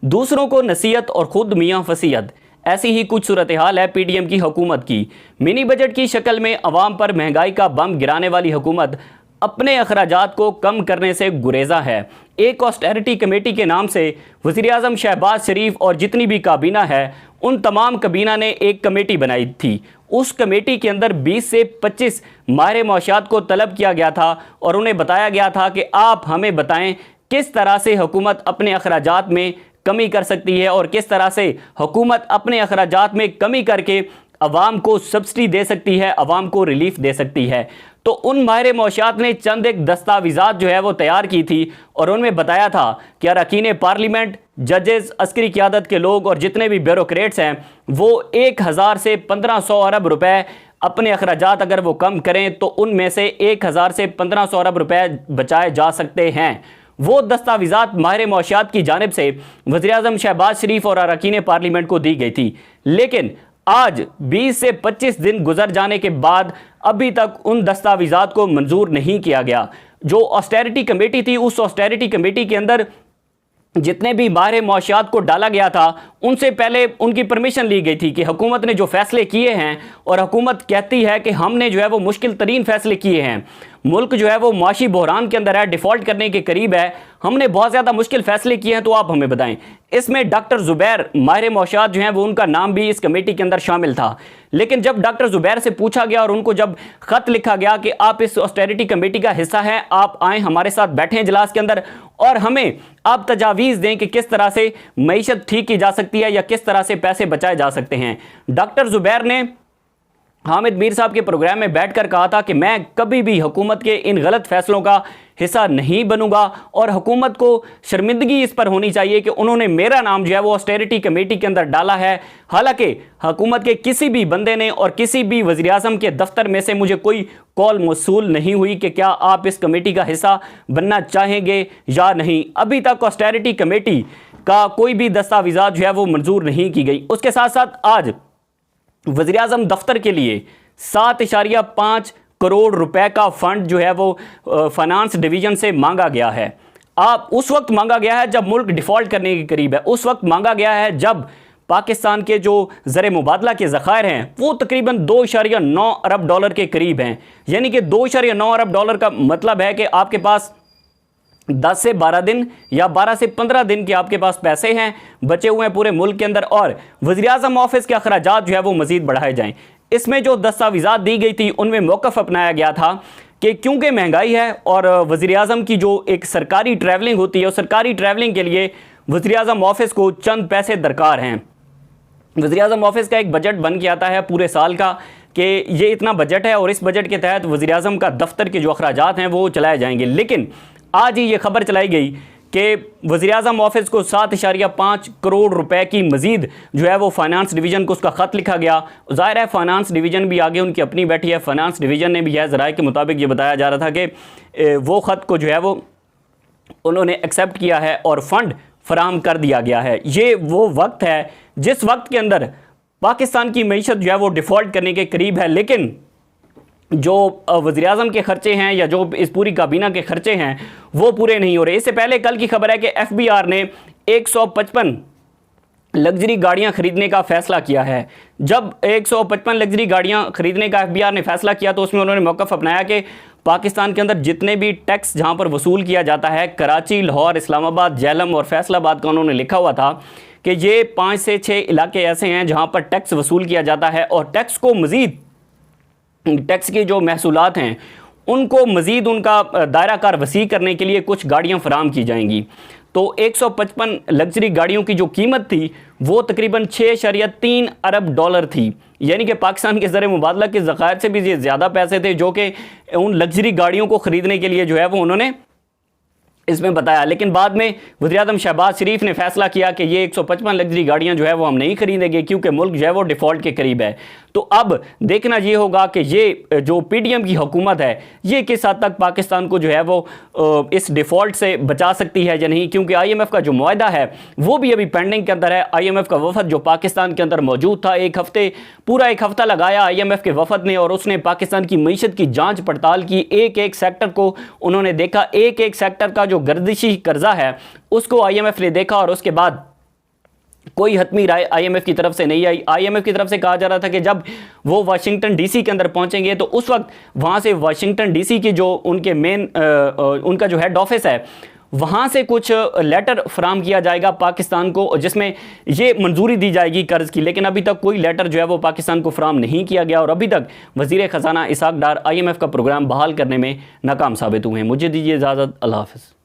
दूसरों को नसीहत और खुद मियाँ फसीहत। ऐसी ही कुछ सूरत हाल है पीडीएम की हुकूमत की। मिनी बजट की शक्ल में अवाम पर महंगाई का बम गिराने वाली हुकूमत अपने अखराजात को कम करने से गुरेजा है। एक ऑस्टेरिटी कमेटी के नाम से वज़ीर-ए-आज़म शहबाज शरीफ और जितनी भी काबीना है उन तमाम काबीना ने एक कमेटी बनाई थी। उस कमेटी के अंदर 20 से 25 माहिर मौशियात को तलब किया गया था और उन्हें बताया गया था कि आप हमें बताएं किस तरह से हुकूमत अपने अखराजात में कमी कर सकती है और किस तरह से हुकूमत अपने अखराजात में कमी करके अवाम को सब्सिडी दे सकती है, अवाम को रिलीफ दे सकती है। तो उन माहिर मौशियात ने चंद एक दस्तावेज़ात जो है वो तैयार की थी और उनमें बताया था कि अरकान पार्लियामेंट, जजेस, अस्करी क़यादत के लोग और जितने भी ब्यूरोक्रेट्स हैं वो 1000 से 1500 अरब रुपए अपने अखराजात अगर वो कम करें तो उनमें से 1000 से 1500 अरब रुपए बचाए जा सकते हैं। वो दस्तावेज़ात माहिर मौशियात की जानिब से वज़ीर-ए-आज़म शहबाज शरीफ और अरकान पार्लियामेंट को दी गई थी, लेकिन आज 20 से 25 दिन गुजर जाने के बाद अभी तक उन दस्तावेज़ात को मंजूर नहीं किया गया। जो ऑस्टेरिटी कमेटी थी, उस ऑस्टेरिटी कमेटी के अंदर जितने भी माहिर मौशियात को डाला गया था उनसे पहले उनकी परमिशन ली गई थी कि हुकूमत ने जो फैसले किए हैं, और हुकूमत कहती है कि हमने जो है वो मुश्किल तरीन फैसले किए हैं, मुल्क जो है वो माशी बहरान के अंदर है, डिफ़ॉल्ट करने के करीब है, हमने बहुत ज़्यादा मुश्किल फ़ैसले किए हैं, तो आप हमें बताएं। इसमें डॉक्टर ज़ुबैर माहिर मौशियात जो हैं वो उनका नाम भी इस कमेटी के अंदर शामिल था। लेकिन जब डॉक्टर ज़ुबैर से पूछा गया और उनको जब ख़त लिखा गया कि आप इस ऑस्टेरिटी कमेटी का हिस्सा हैं, आप आएँ हमारे साथ बैठें इजलास के अंदर और हमें आप तजावीज़ दें कि किस तरह से मईशत ठीक की जा सकती है या किस तरह से पैसे बचाए जा सकते हैं। डॉक्टर ज़ुबैर ने हामिद मीर साहब के प्रोग्राम में बैठकर कहा था कि मैं कभी भी हुकूमत के इन गलत फैसलों का हिस्सा नहीं बनूंगा और हुकूमत को शर्मिंदगी इस पर होनी चाहिए कि उन्होंने मेरा नाम जो है वो ऑस्टेरिटी कमेटी के अंदर डाला है। हालांकि हुकूमत के किसी भी बंदे ने और किसी भी वज़ीर-ए-आज़म के दफ्तर में से मुझे कोई कॉल मौसूल नहीं हुई कि क्या आप इस कमेटी का हिस्सा बनना चाहेंगे या नहीं। अभी तक ऑस्टेरिटी कमेटी का कोई भी दस्तावेज़ात जो है वो मंजूर नहीं की गई। उसके साथ साथ आज वज़ीर-ए-आज़म दफ्तर के लिए 7.5 करोड़ रुपए का फंड जो है वो फाइनेंस डिवीज़न से मांगा गया है। आप उस वक्त मांगा गया है जब मुल्क डिफ़ॉल्ट करने के करीब है, उस वक्त मांगा गया है जब पाकिस्तान के जो ज़र मुबादला के ज़ख़ायर हैं वो तकरीबन 2.9 अरब डॉलर के करीब हैं। यानी कि 2.9 अरब डॉलर का मतलब है कि आपके पास 10 से 12 दिन या 12 से 15 दिन के आपके पास पैसे हैं बचे हुए हैं पूरे मुल्क के अंदर, और वज़ीर-ए-आज़म ऑफिस के अखराजात जो है वो मज़ीद बढ़ाए जाएं। इसमें जो दस्तावेज़ात दी गई थी उनमें मौक़िफ़ अपनाया गया था कि क्योंकि महंगाई है और वज़ीर-ए-आज़म की जो एक सरकारी ट्रैवलिंग होती है, उस सरकारी ट्रैवलिंग के लिए वज़ीर-ए-आज़म ऑफिस को चंद पैसे दरकार हैं। वज़ीर-ए-आज़म ऑफिस का एक बजट बन के आता है पूरे साल का कि ये इतना बजट है और इस बजट के तहत वज़ीर-ए-आज़म का दफ्तर के जो अखराजात हैं वो चलाए जाएंगे। लेकिन आज ही ये खबर चलाई गई कि वज़ीर-ए-आज़म ऑफिस को 7.5 करोड़ रुपए की मज़ीद जो है वो फाइनेंस डिवीज़न को उसका ख़त लिखा गया। ज़ाहिर है फाइनेंस डिवीज़न भी आगे उनकी अपनी बैठी है। फाइनेंस डिवीज़न ने भी है, ज़राए के मुताबिक ये बताया जा रहा था कि वो ख़त को जो है वो उन्होंने एक्सेप्ट किया है और फ़ंड फराहम कर दिया गया है। ये वो वक्त है जिस वक्त के अंदर पाकिस्तान की मईशत जो है वो डिफ़ॉल्ट करने के करीब है, लेकिन जो वज़ीर-ए-आज़म के खर्चे हैं या जो इस पूरी काबीना के खर्चे हैं वो पूरे नहीं हो रहे। इससे पहले कल की खबर है कि FBR ने 155 लग्जरी गाड़ियां खरीदने का फ़ैसला किया है। जब 155 लग्जरी गाड़ियां खरीदने का FBR ने फ़ैसला किया तो उसमें उन्होंने मौक़िफ़ अपनाया कि पाकिस्तान के अंदर जितने भी टैक्स जहां पर वसूल किया जाता है, कराची, लाहौर, इस्लामाबाद, झेलम और फैसलाबाद का उन्होंने लिखा हुआ था कि ये 5 से 6 इलाके ऐसे हैं जहाँ पर टैक्स वसूल किया जाता है और टैक्स को मज़ीद टैक्स के जो महसूलात हैं उनको मज़ीद उनका दायरा कार वसी करने के लिए कुछ गाड़ियां फराहम की जाएंगी। तो 155 लग्जरी गाड़ियों की जो कीमत थी वो तकरीबन 6.3 अरब डॉलर थी। यानी कि पाकिस्तान के ज़र मुबादला के ज़ख़ायर से भी ये ज़्यादा पैसे थे जो कि उन लग्जरी गाड़ियों को ख़रीदने के लिए जो है वो उन्होंने इसमें बताया। लेकिन बाद में वज़ीर-ए-आज़म शहबाज शरीफ ने फैसला किया कि ये 155 लग्जरी गाड़ियां जो है वो हम नहीं खरीदेंगे क्योंकि मुल्क जो है वो डिफ़ॉल्ट के करीब है। तो अब देखना ये होगा कि ये जो पीडीएम की हुकूमत है ये किस हद तक पाकिस्तान को जो है वो इस डिफ़ॉल्ट से बचा सकती है या नहीं, क्योंकि IMF का जो मुआहदा है वो भी अभी पेंडिंग के अंदर है। IMF का वफद जो पाकिस्तान के अंदर मौजूद था, पूरा एक हफ्ता लगाया IMF के वफद ने और उसने पाकिस्तान की मईशत की जाँच पड़ताल की। एक एक सेक्टर को उन्होंने देखा, एक एक सेक्टर का जो गर्दिशी कर्जा है उसको IMF ने देखा और उसके बाद कोई हतमी राय आईएमएफ की तरफ से नहीं आई। आईएमएफ की तरफ से कहा जा रहा था कि जब वो वाशिंगटन डीसी के अंदर पहुंचेंगे तो उस वक्त वहां से वाशिंगटन डीसी की जो उनके उनका जो हेड ऑफिस है वहाँ से कुछ लेटर फ्राहम किया जाएगा पाकिस्तान को, जिसमें ये मंजूरी दी जाएगी कर्ज़ की। लेकिन अभी तक कोई लेटर जो है वो पाकिस्तान को फ्राहम नहीं किया गया और अभी तक वज़ीर ख़जाना इसहाक डार आईएमएफ का प्रोग्राम बहाल करने में नाकाम साबित हुए हैं। मुझे दीजिए इजाज़त, अल्लाह हाफ़िज़।